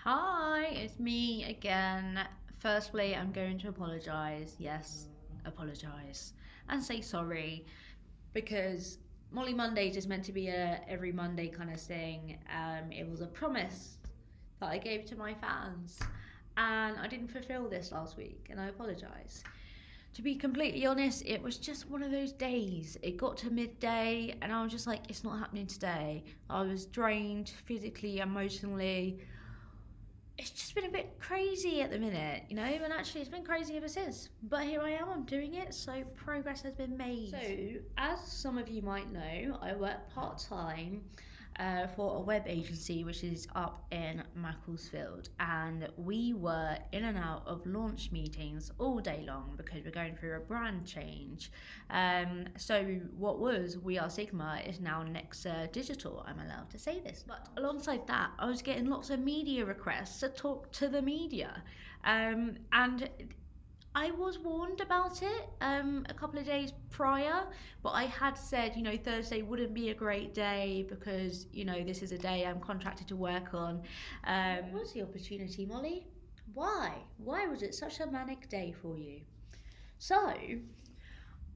Hi, it's me again. Firstly, I'm going to apologise. Yes, apologise. And say sorry because Molly Mondays is meant to be a every Monday kind of thing. It was a promise that I gave to my fans, and I didn't fulfil this last week, and I apologise. To be completely honest, it was just one of those days. It got to midday, and I was just like, it's not happening today. I was drained physically, emotionally. It's just been a bit crazy at the minute, and actually it's been crazy ever since. But here I am, I'm doing it, so progress has been made. So, as some of you might know, I work part time for a web agency which is up in Macclesfield, and we were in and out of launch meetings all day long because we're going through a brand change. So what was We Are Sigma is now Nexer Digital. I'm allowed to say this. But alongside that, I was getting lots of media requests to talk to the media. And I was warned about it a couple of days prior, but I had said, Thursday wouldn't be a great day because, this is a day I'm contracted to work on. What was the opportunity, Molly? Why? Why was it such a manic day for you? So,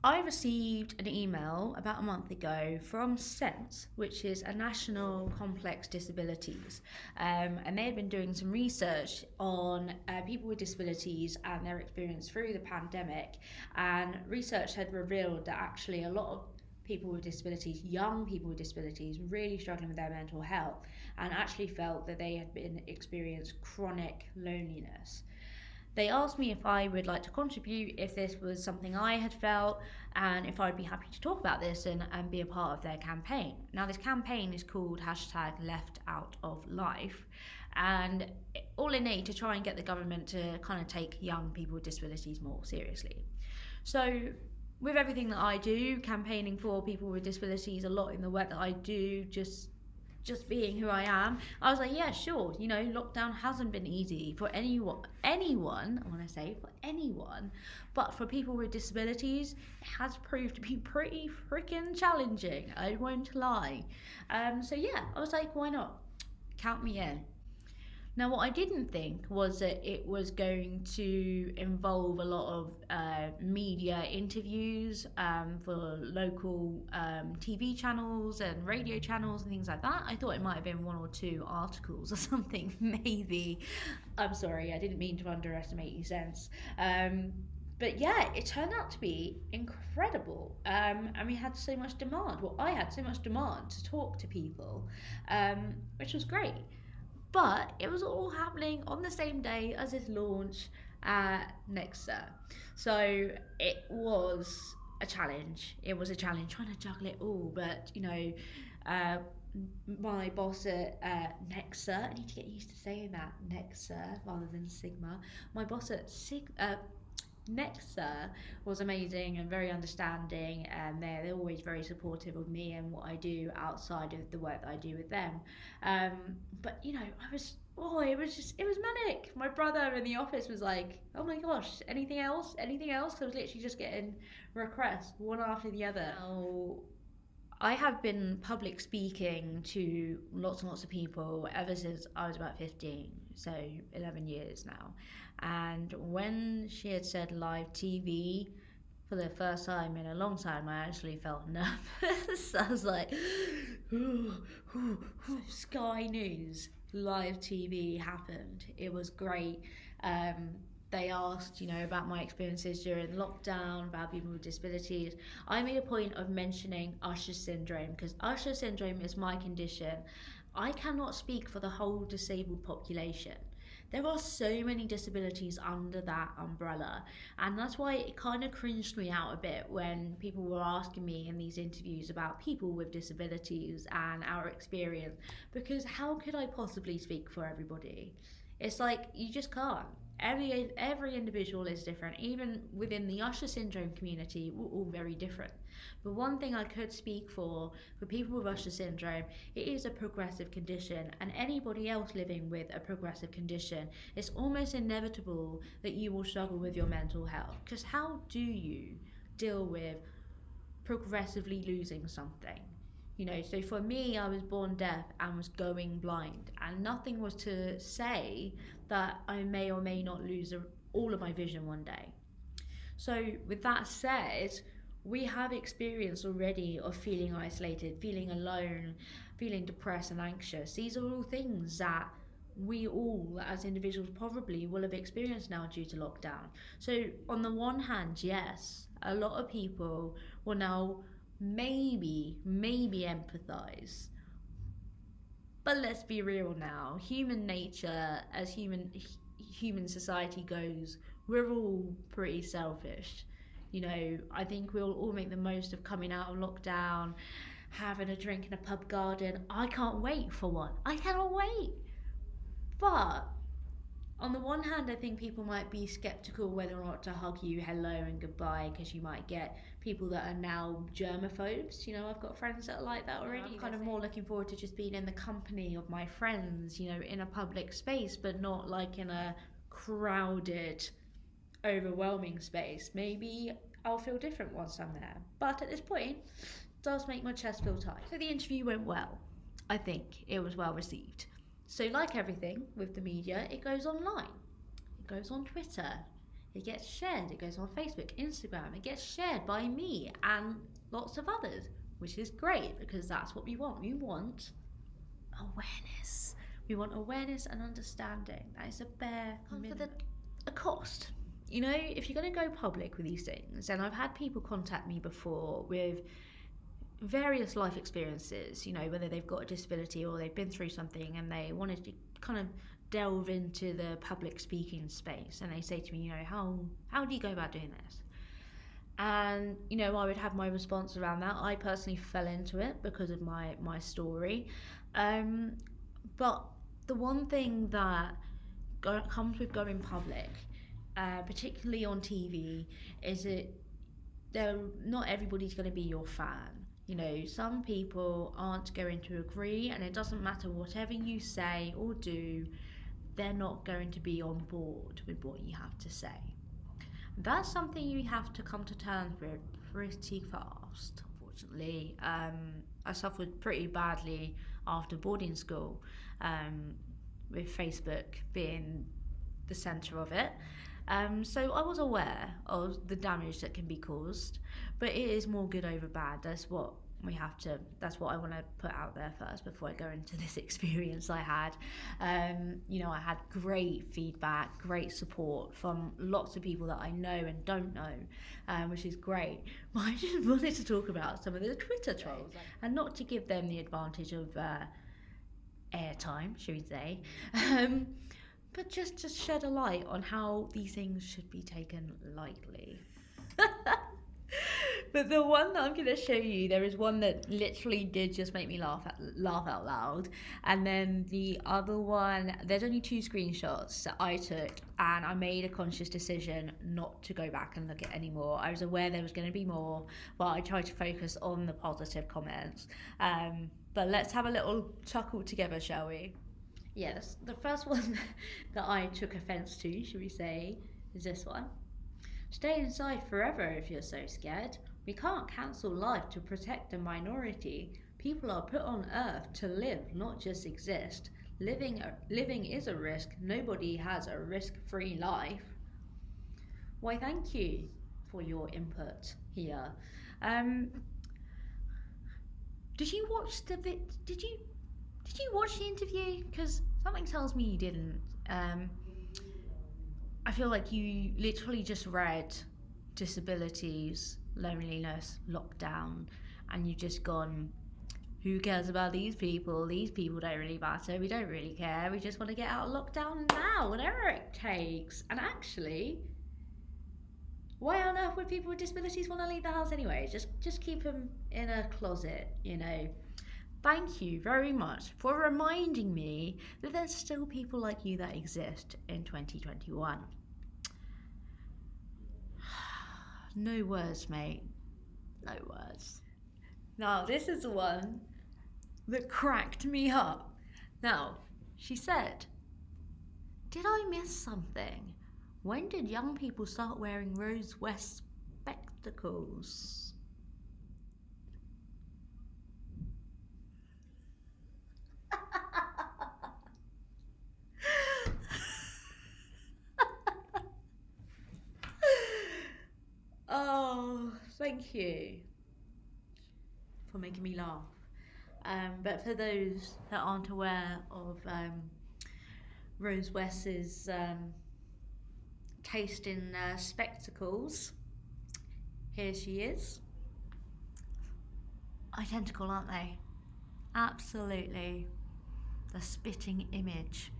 I received an email about a month ago from SENSE, which is a national complex disabilities, and they had been doing some research on people with disabilities and their experience through the pandemic. And research had revealed that actually a lot of people with disabilities, young people with disabilities, really struggling with their mental health, and actually felt that they had been experienced chronic loneliness. They asked me if I would like to contribute, if this was something I had felt, and if I'd be happy to talk about this and be a part of their campaign. Now, this campaign is called hashtag Left Out of Life, and all in aid to try and get the government to kind of take young people with disabilities more seriously. So, with everything that I do, campaigning for people with disabilities, a lot in the work that I do, just being who I am, I was like, yeah, sure. Lockdown hasn't been easy for anyone, I want to say for anyone, but for people with disabilities, it has proved to be pretty freaking challenging. I won't lie. So yeah, I was like, why not? Count me in. Now, what I didn't think was that it was going to involve a lot of media interviews for local TV channels and radio channels and things like that. I thought it might have been one or two articles or something, maybe. I'm sorry, I didn't mean to underestimate you, Sense. But yeah, it turned out to be incredible. And we had so much demand. Well, I had so much demand to talk to people, which was great. But it was all happening on the same day as his launch at Nexer. So it was a challenge. It was a challenge trying to juggle it all. But, uh, my boss at Nexer, I need to get used to saying that, Nexer rather than Sigma. My boss at Nexer was amazing and very understanding, and they're always very supportive of me and what I do outside of the work that I do with them. Um, but it was manic. My brother in the office was like, "Oh my gosh, anything else? Anything else?" 'Cause I was literally just getting requests one after the other. Now, I have been public speaking to lots and lots of people ever since I was about 15, so 11 years now. And when she had said live TV for the first time in a long time, I actually felt nervous. I was like, ooh, ooh, ooh. Sky News live TV happened. It was great. Um, they asked, about my experiences during lockdown, about people with disabilities. I made a point of mentioning Usher syndrome because Usher syndrome is my condition. I cannot speak for the whole disabled population. There are so many disabilities under that umbrella, and that's why it kind of cringed me out a bit when people were asking me in these interviews about people with disabilities and our experience, because how could I possibly speak for everybody? It's like you just can't. Every individual is different. Even within the Usher syndrome community, we're all very different. But one thing I could speak for people with Usher syndrome, it is a progressive condition, and anybody else living with a progressive condition, it's almost inevitable that you will struggle with your mental health. Because how do you deal with progressively losing something? So for me, I was born deaf and was going blind, and nothing was to say that I may or may not lose all of my vision one day. So, with that said, we have experience already of feeling isolated, feeling alone, feeling depressed and anxious. These are all things that we all, as individuals, probably will have experienced now due to lockdown. So, on the one hand, yes, a lot of people will now maybe empathize. But let's be real now. Human nature, as human society goes, we're all pretty selfish. I think we'll all make the most of coming out of lockdown, having a drink in a pub garden. I can't wait for one. I cannot wait. But on the one hand, I think people might be skeptical whether or not to hug you hello and goodbye, because you might get people that are now germaphobes. I've got friends that are like that already. I'm kind of more looking forward to just being in the company of my friends, in a public space, but not like in a crowded, overwhelming space. Maybe I'll feel different once I'm there. But at this point, it does make my chest feel tight. So the interview went well. I think it was well received. So, like everything with the media, it goes online. It goes on Twitter. It gets shared. It goes on Facebook, Instagram. It gets shared by me and lots of others, which is great because that's what we want. We want awareness. We want awareness and understanding. That is a bare minimum. With a cost. If you're going to go public with these things, and I've had people contact me before with various life experiences, whether they've got a disability or they've been through something and they wanted to kind of delve into the public speaking space, and they say to me, how do you go about doing this? And I would have my response around that. I personally fell into it because of my story, but the one thing that comes with going public, particularly on TV, is that not everybody's going to be your fan. Some people aren't going to agree, and it doesn't matter whatever you say or do, they're not going to be on board with what you have to say. That's something you have to come to terms with pretty fast, unfortunately. I suffered pretty badly after boarding school, with Facebook being the centre of it. So I was aware of the damage that can be caused, but it is more good over bad. That's what I want to put out there first before I go into this experience I had. I had great feedback, great support from lots of people that I know and don't know, which is great. But I just wanted to talk about some of the Twitter trolls, and not to give them the advantage of airtime, should we say. But just to shed a light on how these things should be taken lightly. But the one that I'm going to show you, there is one that literally did just make me laugh out loud. And then the other one, there's only 2 screenshots that I took, and I made a conscious decision not to go back and look at any more. I was aware there was going to be more, but I tried to focus on the positive comments. But let's have a little chuckle together, shall we? Yes, the first one that I took offence to, should we say, is this one. Stay inside forever if you're so scared. We can't cancel life to protect a minority. People are put on earth to live, not just exist. Living is a risk. Nobody has a risk-free life. Why, thank you for your input here. Did you watch the Did you watch the interview? Because something tells me you didn't. I feel like you literally just read disabilities, loneliness, lockdown, and you've just gone, who cares about these people? These people don't really matter. We don't really care. We just want to get out of lockdown now, whatever it takes. And actually, why on earth would people with disabilities want to leave the house anyway? Just keep them in a closet, Thank you very much for reminding me that there's still people like you that exist in 2021. No words, mate. No words. Now, this is the one that cracked me up. Now, she said, did I miss something? When did young people start wearing Rose West spectacles? Thank you for making me laugh. But for those that aren't aware of Rose West's taste in spectacles, here she is. Identical, aren't they? Absolutely. The spitting image.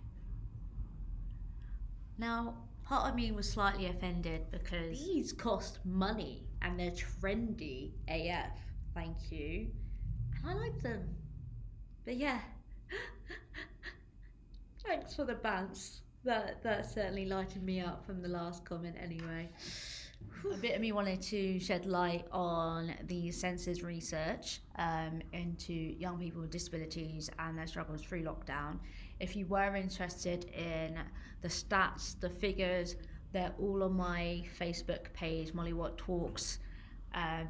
Now, part of me was slightly offended because these cost money and they're trendy AF. Thank you. And I like them. But yeah. Thanks for the bounce. That certainly lightened me up from the last comment anyway. A bit of me wanted to shed light on the census research into young people with disabilities and their struggles through lockdown. If you were interested in the stats, the figures, they're all on my Facebook page, Molly Watt Talks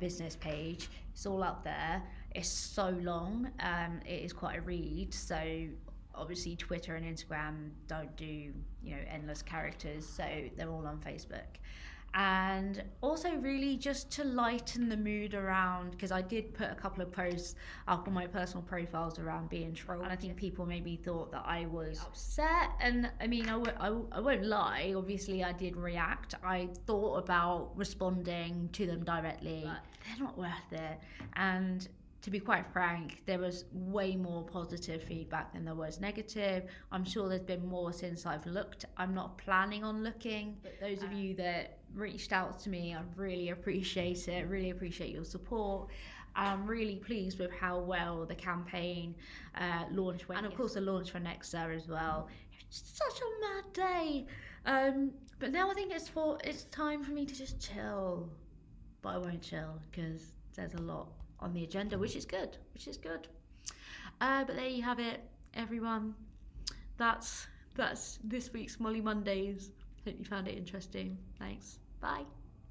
business page. It's all up there. It's so long. It is quite a read. So obviously Twitter and Instagram don't do endless characters. So they're all on Facebook. And also really just to lighten the mood around, because I did put a couple of posts up on my personal profiles around being trolled, and I think people maybe thought that I was upset. And I mean, I won't lie, obviously I did react. I thought about responding to them directly, but they're not worth it. And to be quite frank, there was way more positive feedback than there was negative. I'm sure there's been more since I've looked. I'm not planning on looking, but those of you that reached out to me, I really appreciate it. Really appreciate your support. I'm really pleased with how well the campaign launch went, and of course the launch for Nexer as well. It's such a mad day, but now I think it's time for me to just chill. But I won't chill because there's a lot on the agenda, which is good. But there you have it, everyone. That's this week's Molly Mondays. Hope you found it interesting. Thanks. Bye.